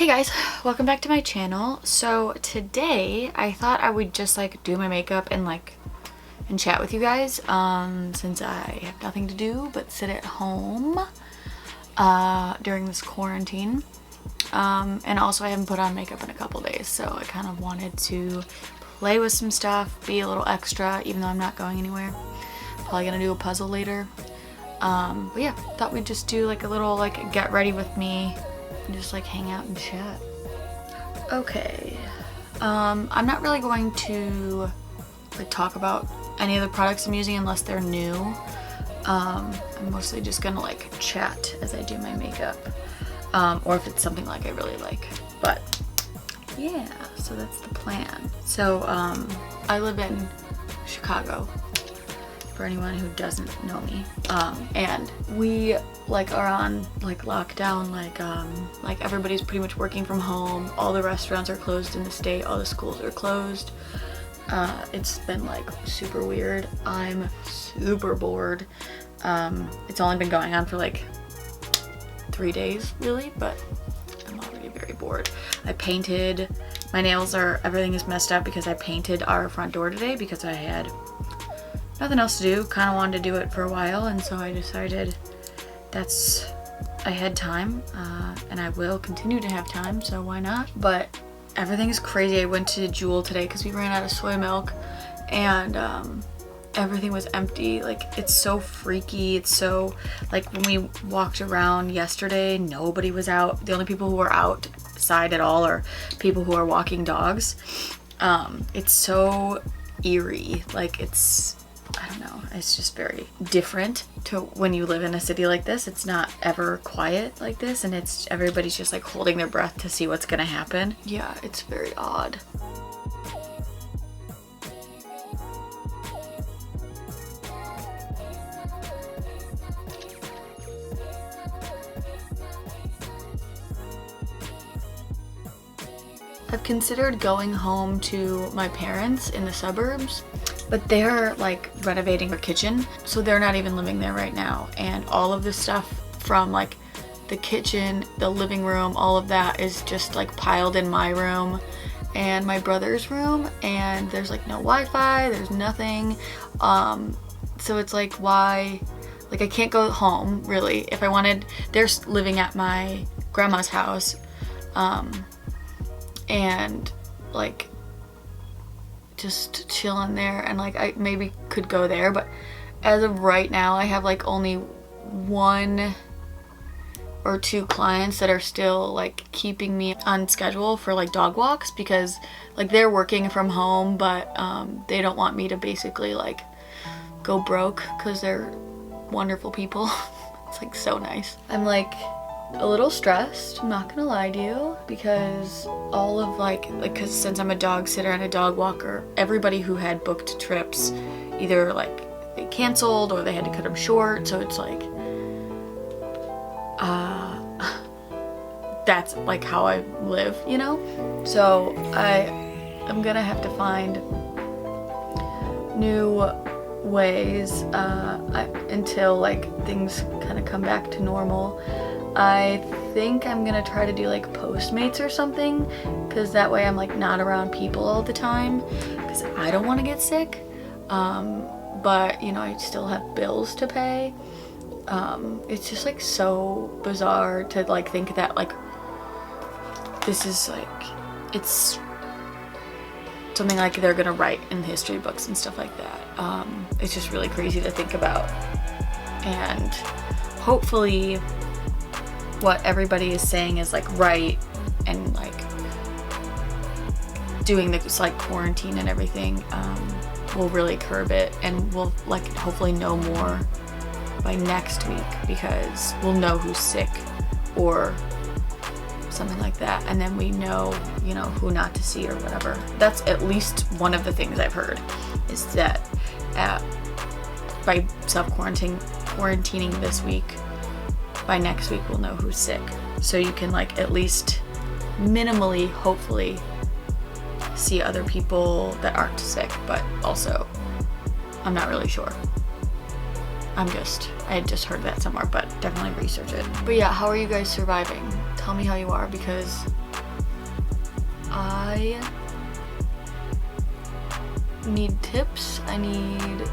Hey guys, welcome back to my channel. So today I thought I would just like do my makeup and chat with you guys since I have nothing to do but sit at home during this quarantine. And also I haven't put on makeup in a couple days, so I kind of wanted to play with some stuff, be a little extra even though I'm not going anywhere. Probably gonna do a puzzle later. But yeah, thought we'd just do like a little like get ready with me and just like hang out and chat. Okay, I'm not really going to like talk about any of the products I'm using unless they're new. I'm mostly just gonna like chat as I do my makeup, or if it's something like I really like. But yeah, so that's the plan. So I live in Chicago, for anyone who doesn't know me, and we like are on like lockdown, like everybody's pretty much working from home. All the restaurants are closed in the state, all the schools are closed. It's been like super weird. I'm super bored. It's only been going on for like 3 days really, but I'm already very bored. I painted, my nails are, everything is messed up because I painted our front door today because I had nothing else to do. Kind of wanted to do it for a while, and so I decided I had time, and I will continue to have time, so why not? But everything's crazy. I went to Jewel today because we ran out of soy milk, and everything was empty. Like, it's so freaky. It's so, like, when we walked around yesterday, nobody was out. The only people who were outside at all are people who are walking dogs. It's so eerie. Like, I don't know, it's just very different to when you live in a city like this. It's not ever quiet like this, and it's everybody's just like holding their breath to see what's gonna happen. Yeah, it's very odd. I've considered going home to my parents in the suburbs, but they're like renovating their kitchen, so they're not even living there right now. And all of the stuff from like the kitchen, the living room, all of that is just like piled in my room and my brother's room, and there's like no Wi-Fi, there's nothing. So it's like, why, like I can't go home really. If I wanted, they're living at my grandma's house, and like just chilling there, and like I maybe could go there, but as of right now I have like only 1 or 2 clients that are still like keeping me on schedule for like dog walks, because like they're working from home, but they don't want me to basically like go broke because they're wonderful people. It's like so nice. I'm like a little stressed, I'm not gonna lie to you, because all of like because since I'm a dog sitter and a dog walker, everybody who had booked trips either like they canceled or they had to cut them short, so it's like that's like how I live, you know? So I'm gonna have to find new ways until like things kind of come back to normal. I think I'm gonna try to do like Postmates or something, because that way I'm like not around people all the time, because I don't want to get sick, but you know, I still have bills to pay. It's just like so bizarre to like think that like this is like, it's something like they're gonna write in history books and stuff like that. It's just really crazy to think about, and hopefully what everybody is saying is like right, and like doing this like quarantine and everything will really curb it, and we'll like hopefully know more by next week, because we'll know who's sick or something like that, and then we know, you know, who not to see or whatever. That's at least one of the things I've heard, is that by self-quarantining this week, by next week we'll know who's sick, so you can like at least minimally hopefully see other people that aren't sick. But also I'm not really sure. I had just heard that somewhere, but definitely research it. But yeah, how are you guys surviving? Tell me how you are, because I need tips. I need,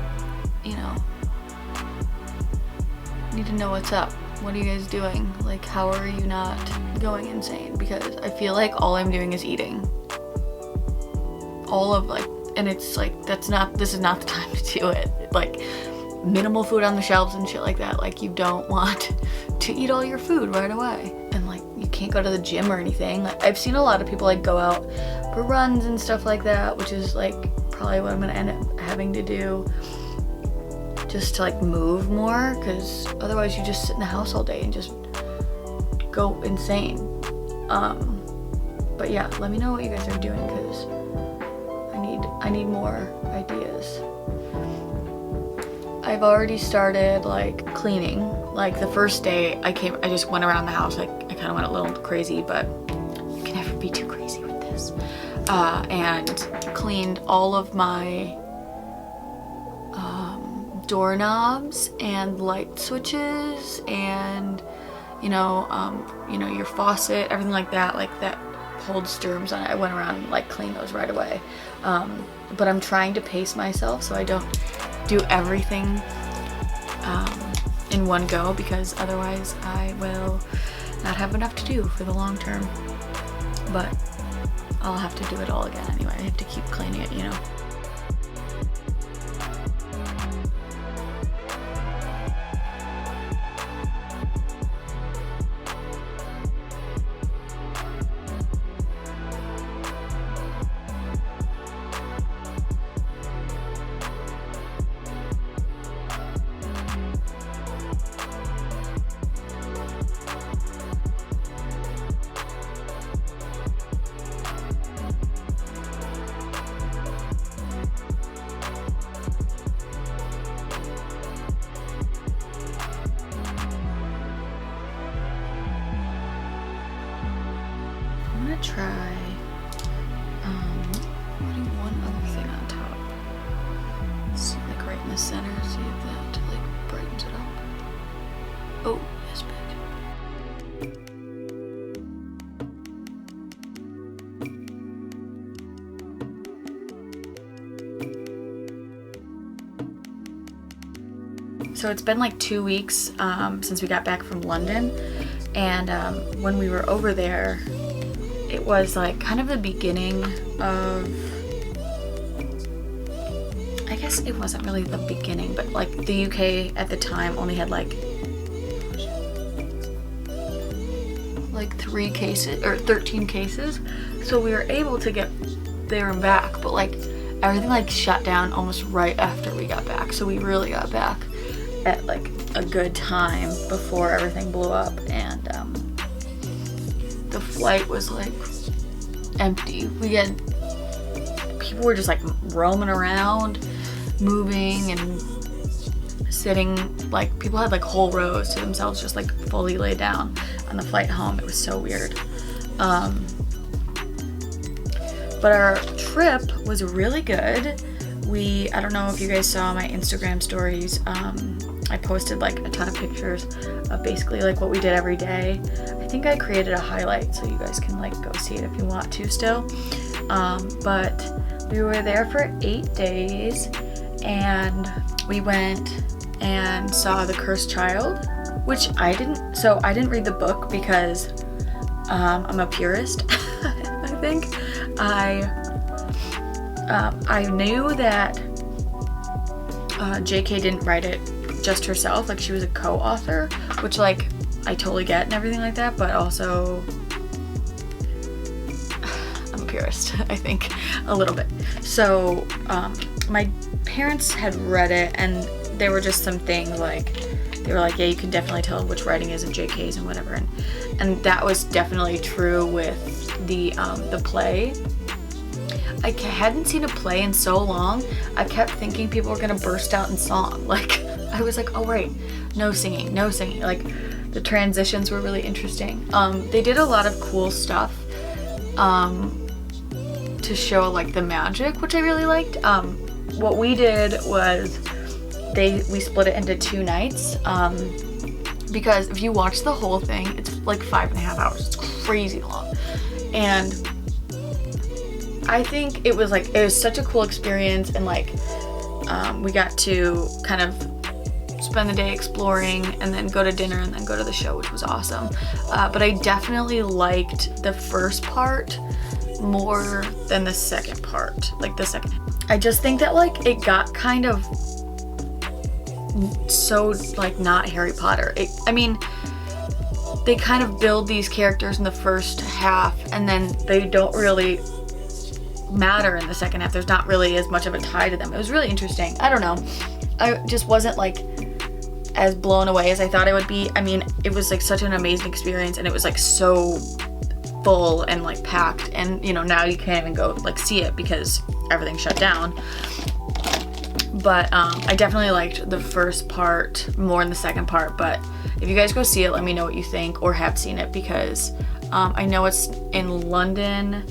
you know, need to know what's up. What are you guys doing? Like, how are you not going insane? Because I feel like all I'm doing is eating. All of like, and it's like, this is not the time to do it. Like, minimal food on the shelves and shit like that. Like, you don't want to eat all your food right away. And like, you can't go to the gym or anything. Like, I've seen a lot of people like go out for runs and stuff like that, which is like probably what I'm gonna end up having to do, just to like move more, because otherwise you just sit in the house all day and just go insane. But yeah, let me know what you guys are doing, because I need more ideas. I've already started like cleaning. Like the first day I just went around the house. Like I kind of went a little crazy, but you can never be too crazy with this. And cleaned all of my doorknobs and light switches, and you know your faucet, everything like that holds germs on it. I went around and like cleaned those right away. But I'm trying to pace myself so I don't do everything in one go, because otherwise I will not have enough to do for the long term. But I'll have to do it all again anyway. I have to keep cleaning it, you know. I'm gonna try putting one other thing on top. Let's see, like right in the center, see if that like brightens it up. Oh, yes, babe. So it's been like 2 weeks since we got back from London, and when we were over there, it was like kind of the beginning of, I guess it wasn't really the beginning, but like the UK at the time only had like 3 cases or 13 cases, so we were able to get there and back, but like everything like shut down almost right after we got back, so we really got back at like a good time before everything blew up. And the flight was like empty. People were just like roaming around, moving and sitting. Like people had like whole rows to themselves, just like fully laid down on the flight home. It was so weird. But our trip was really good. I don't know if you guys saw my Instagram stories. I posted like a ton of pictures of basically like what we did every day. I think I created a highlight so you guys can like go see it if you want to still. But we were there for 8 days, and we went and saw The Cursed Child, which I didn't read the book because I'm a purist. I think I knew that JK didn't write it just herself, like she was a co-author, which like I totally get and everything like that, but also I'm a purist, I think, a little bit. So my parents had read it, and there were just some things like, they were like, yeah, you can definitely tell which writing is in JK's and whatever, and that was definitely true with the play. I hadn't seen a play in so long. I kept thinking people were gonna burst out in song. Like, I was like, oh right, no singing. Like, the transitions were really interesting. They did a lot of cool stuff to show like the magic, which I really liked. What we did was we split it into 2 nights, because if you watch the whole thing, it's like 5.5 hours. It's crazy long. And I think it was such a cool experience, and like we got to kind of spend the day exploring and then go to dinner and then go to the show, which was awesome. But I definitely liked the first part more than the second part. I just think that like it got kind of so like not Harry Potter. I mean, they kind of build these characters in the first half and then they don't really matter in the second half. There's not really as much of a tie to them. It was really interesting. I don't know. I just wasn't like as blown away as I thought it would be. I mean, it was like such an amazing experience, and it was like so full and like packed, and you know, now you can't even go like see it because everything shut down. But I definitely liked the first part more than the second part. But if you guys go see it, let me know what you think or have seen it, because I know it's in London.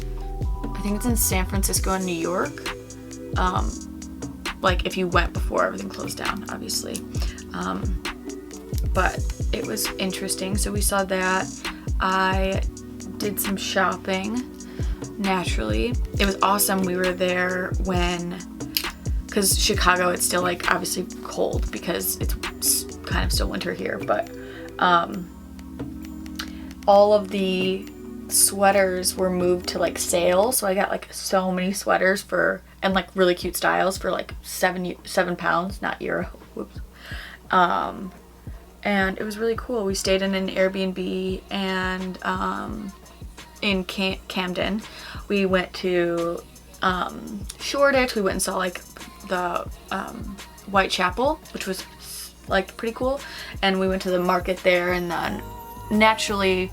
I think it's in San Francisco and New York. Like if you went before everything closed down, obviously. But it was interesting. So we saw that. I did some shopping, naturally. It was awesome. We were there because Chicago, it's still like obviously cold because it's kind of still winter here, but all of the sweaters were moved to like sale, so I got like so many sweaters and like really cute styles for like £7, not euro. Whoops. And it was really cool. We stayed in an Airbnb, and in Camden we went to Shoreditch. We went and saw like the Whitechapel, which was like pretty cool, and we went to the market there, and then naturally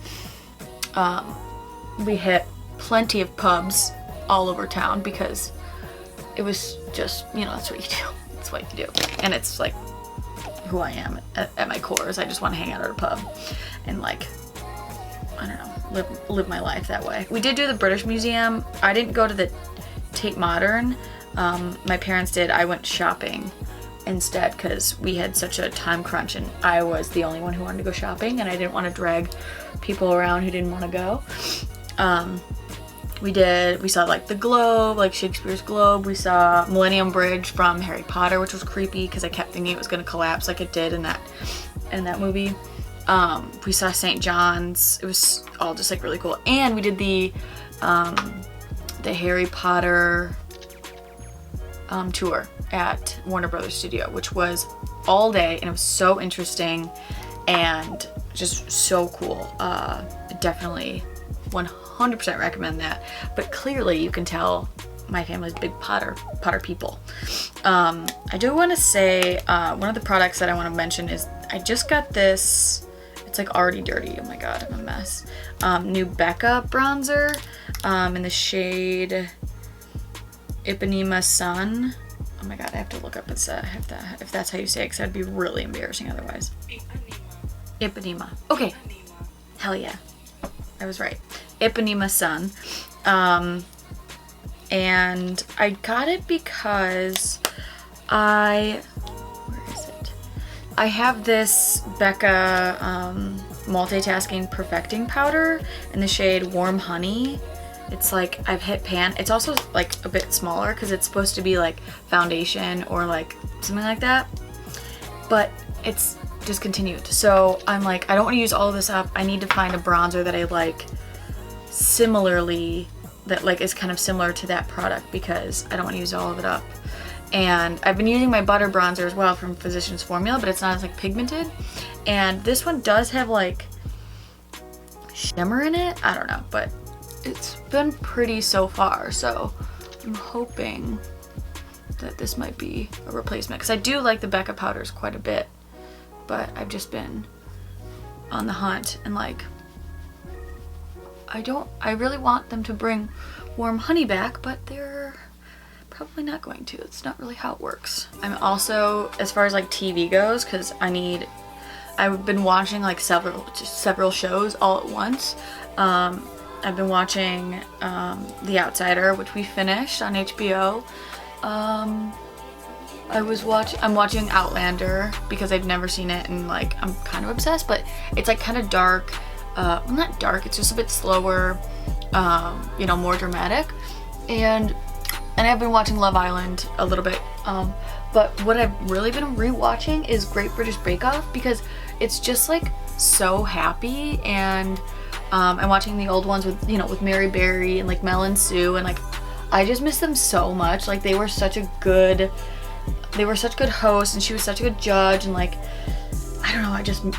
we hit plenty of pubs all over town because it was just, you know, that's what you do. That's what you do. And it's like who I am at my core, is I just want to hang out at a pub and like, I don't know, live my life that way. We did do the British Museum. I didn't go to the Tate Modern. My parents did. I went shopping instead because we had such a time crunch, and I was the only one who wanted to go shopping, and I didn't want to drag people around who didn't want to go. We saw like the Globe, like Shakespeare's Globe. We saw Millennium Bridge from Harry Potter, which was creepy because I kept thinking it was going to collapse like it did in that movie. We saw St. John's. It was all just like really cool. And we did the Harry Potter tour at Warner Brothers Studio, which was all day, and it was so interesting and just so cool. Definitely 100% recommend that. But clearly you can tell my family's big Potter people. I do want to say one of the products that I want to mention is I just got this. It's like already dirty. Oh my god, I'm a mess. New Becca bronzer in the shade Ipanema Sun. Oh my god, I have to look up if that's how you say it, because that'd be really embarrassing otherwise. Ipanema. Okay. Hell yeah. I was right. Ipanema Sun. And I got it because where is it? I have this Becca multitasking perfecting powder in the shade Warm Honey. It's like I've hit pan. It's also like a bit smaller because it's supposed to be like foundation or like something like that, but it's discontinued. So I'm like, I don't want to use all of this up. I need to find a bronzer that I like similarly, that like is kind of similar to that product, because I don't want to use all of it up. And I've been using my butter bronzer as well from Physicians Formula, but it's not as like pigmented. And this one does have like shimmer in it. I don't know, but it's been pretty so far, so I'm hoping that this might be a replacement, because I do like the Becca powders quite a bit, but I've just been on the hunt, and like I really want them to bring Warm Honey back, but they're probably not going to. It's not really how it works. I'm also, as far as like TV goes, because I've been watching like several shows all at once. I've been watching The Outsider, which we finished on HBO. I'm watching Outlander because I've never seen it, and like I'm kind of obsessed, but it's like kind of dark. Well, not dark, it's just a bit slower, you know, more dramatic. and I've been watching Love Island a little bit. But what I've really been rewatching is Great British Bake Off, because it's just like so happy, and I'm watching the old ones with, you know, with Mary Berry and like Mel and Sue, and like I just miss them so much. Like they were such good hosts, and she was such a good judge, and like I don't know,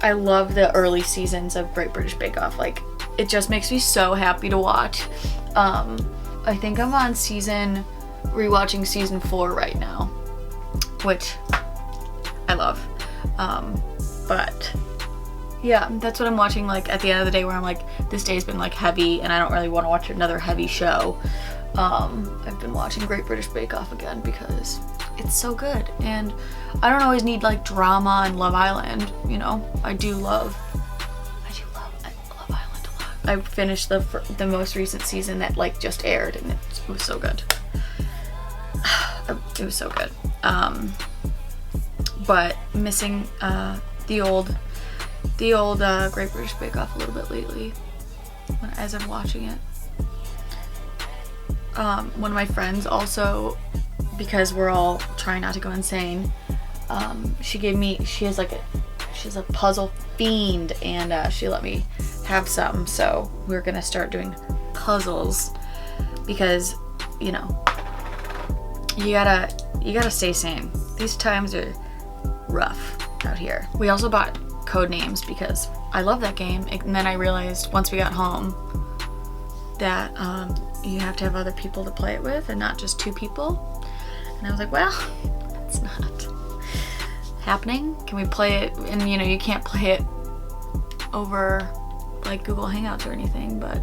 I love the early seasons of Great British Bake Off. Like it just makes me so happy to watch. I think I'm on rewatching season 4 right now, which I love. But yeah, that's what I'm watching like at the end of the day, where I'm like, this day's been like heavy and I don't really want to watch another heavy show. I've been watching Great British Bake Off again because it's so good, and I don't always need like drama and Love Island, you know. I love Love Island a lot. I finished the most recent season that like just aired, and it was so good. It was so good. But missing the old Great British Bake Off a little bit lately as I'm watching it. One of my friends also, because we're all trying not to go insane, she's a puzzle fiend, and she let me have some, so we're gonna start doing puzzles, because you know, you gotta stay sane. These times are rough out here. We also bought code names because I love that game, and then I realized once we got home that you have to have other people to play it with and not just 2 people. And I was like, well, that's not happening. Can we play it? And you know, you can't play it over like Google Hangouts or anything, but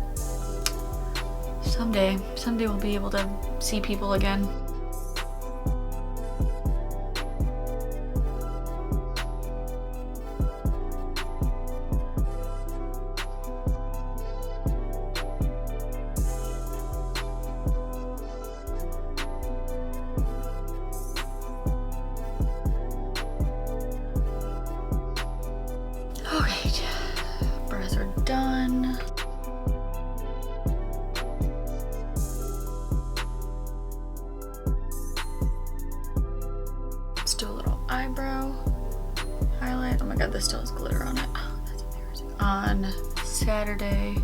someday we'll be able to see people again. Okay, brows are done. Let's do a little eyebrow highlight. Oh my god, this still has glitter on it. Oh, that's embarrassing. On Saturday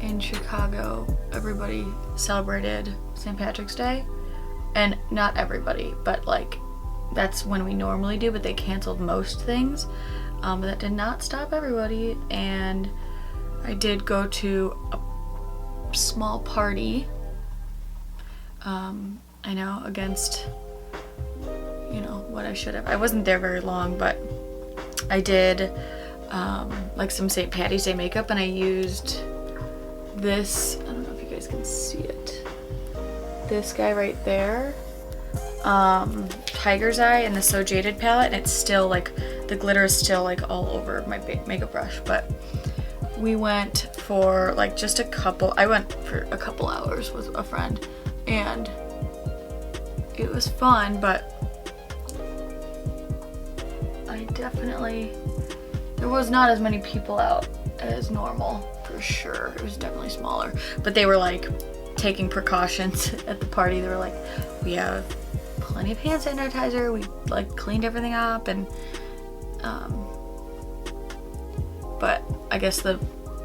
in Chicago, everybody celebrated St. Patrick's Day. And not everybody, but like that's when we normally do, but they canceled most things. But that did not stop everybody, and I did go to a small party, I know, against, you know, what I should have. I wasn't there very long, but I did like some St. Patty's Day makeup, and I used this, I don't know if you guys can see it, this guy right there, Tiger's Eye, and the So Jaded palette, and it's still like, the glitter is still like all over my makeup brush. But we went for like I went for a couple hours with a friend, and it was fun, but there was not as many people out as normal, for sure. It was definitely smaller, but they were like taking precautions at the party. They were like, we have plenty of hand sanitizer, we like cleaned everything up, and but I guess the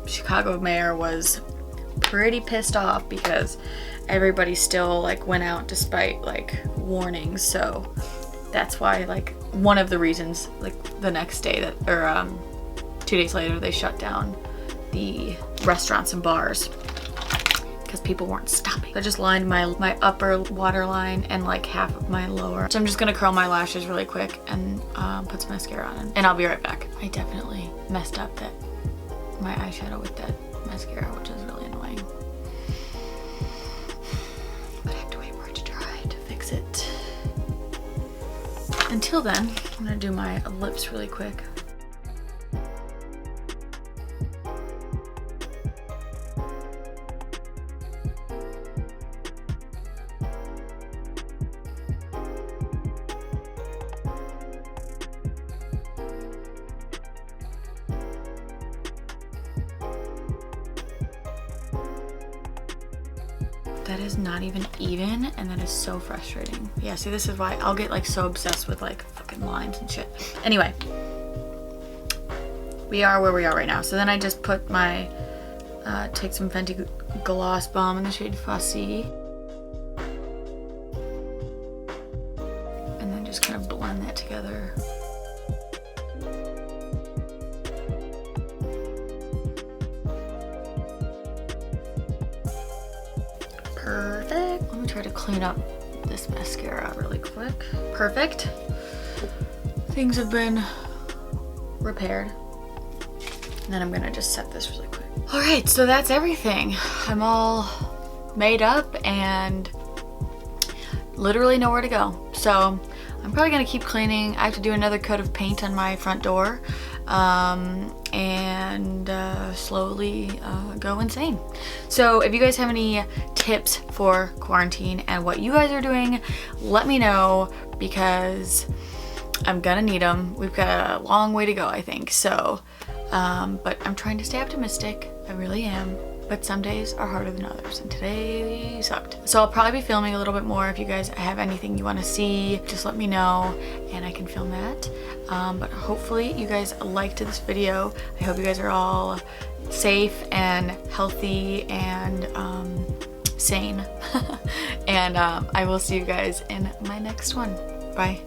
Chicago mayor was pretty pissed off because everybody still like went out despite like warnings. So that's why, like, one of the reasons, like the next day 2 days later, they shut down the restaurants and bars because people weren't stopping. I just lined my upper waterline and like half of my lower. So I'm just gonna curl my lashes really quick and put some mascara on, and I'll be right back. I definitely messed up my eyeshadow with that mascara, which is really annoying. But I have to wait for it to dry to fix it. Until then, I'm gonna do my lips really quick. That is not even even, and that is so frustrating. Yeah, see, this is why I'll get like so obsessed with like fucking lines and shit. Anyway, we are where we are right now. So then I just put my, take some Fenty Gloss Bomb in the shade Fussy. And then just kind of blend that together. Perfect. Let me try to clean up this mascara really quick. Perfect. Things have been repaired. And then I'm gonna just set this really quick. All right, so that's everything. I'm all made up and literally nowhere to go. So I'm probably gonna keep cleaning. I have to do another coat of paint on my front door and slowly go insane. So if you guys have any tips for quarantine and what you guys are doing, let me know because I'm gonna need them. We've got a long way to go, I think. So, but I'm trying to stay optimistic. I really am. But some days are harder than others, and today sucked. So I'll probably be filming a little bit more. If you guys have anything you want to see, just let me know and I can film that. But hopefully you guys liked this video. I hope you guys are all safe and healthy and sane. And I will see you guys in my next one. Bye.